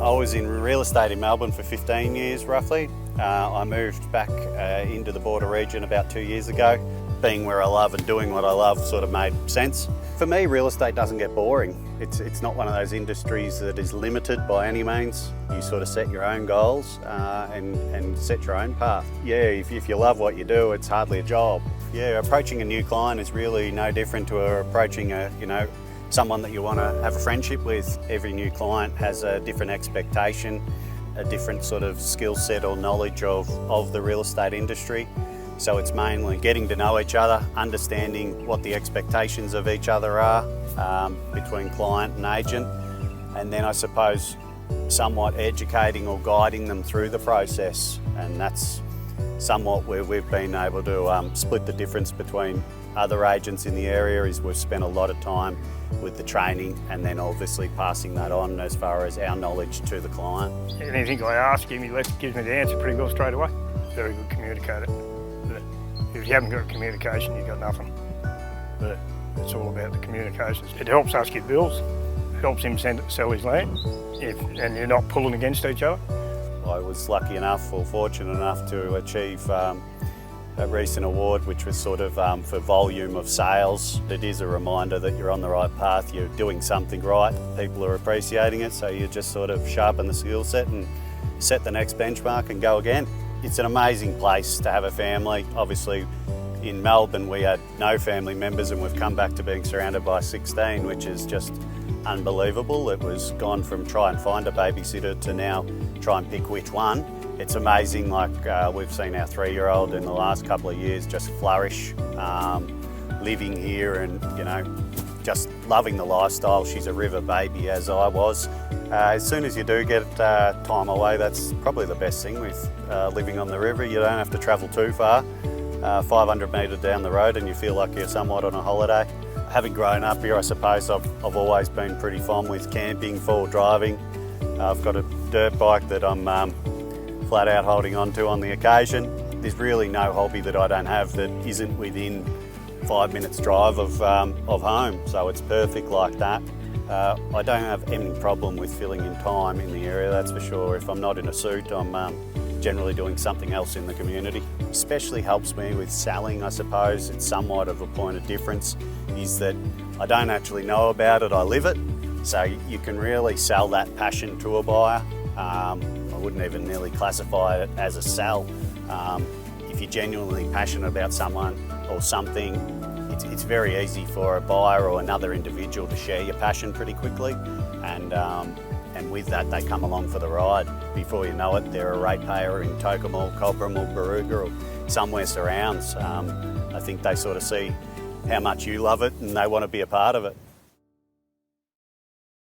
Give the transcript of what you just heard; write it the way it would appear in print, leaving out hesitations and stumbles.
I was in real estate in Melbourne for 15 years roughly. I moved back into the border region about 2 years ago. Being where I love and doing what I love sort of made sense. For me, real estate doesn't get boring. It's not one of those industries that is limited by any means. You sort of set your own goals and set your own path. Yeah, if you love what you do, it's hardly a job. Yeah, approaching a new client is really no different to approaching someone that you want to have a friendship with. Every new client has a different expectation, a different sort of skill set or knowledge of the real estate industry. So it's mainly getting to know each other, understanding what the expectations of each other are between client and agent, and then I suppose somewhat educating or guiding them through the process. And that's somewhat where we've been able to split the difference between other agents in the area. Is we've spent a lot of time with the training and then obviously passing that on as far as our knowledge to the client. Anything I ask him, he gives me the answer pretty well straight away. Very good communicator. If you haven't got communication, you've got nothing. But it's all about the communications. It helps us get bills, it helps him sell his land, and you're not pulling against each other. I was lucky enough or fortunate enough to achieve a recent award, which was sort of for volume of sales. It is a reminder that you're on the right path, you're doing something right, people are appreciating it, so you just sort of sharpen the skill set and set the next benchmark and go again. It's an amazing place to have a family. Obviously in Melbourne we had no family members and we've come back to being surrounded by 16, which is just unbelievable. It was gone from try and find a babysitter to now try and pick which one. It's amazing, like we've seen our 3-year-old in the last couple of years just flourish, living here and just loving the lifestyle. She's a river baby as I was. As soon as you do get time away, that's probably the best thing with living on the river. You don't have to travel too far, 500 metres down the road, and you feel like you're somewhat on a holiday. Having grown up here, I suppose I've always been pretty fond with camping, forward driving. I've got a dirt bike that I'm flat out holding on to on the occasion. There's really no hobby that I don't have that isn't within 5 minutes drive of home, so it's perfect like that. I don't have any problem with filling in time in the area, that's for sure. If I'm not in a suit, I'm generally doing something else in the community. Especially helps me with selling, I suppose. It's somewhat of a point of difference, is that I don't actually know about it, I live it. So you can really sell that passion to a buyer. I wouldn't even nearly classify it as a sell. If you're genuinely passionate about someone or something, it's very easy for a buyer or another individual to share your passion pretty quickly, and with that they come along for the ride. Before you know it, they're a ratepayer in Tocumwal, Cobram or Barooga or somewhere surrounds. I think they sort of see how much you love it and they want to be a part of it.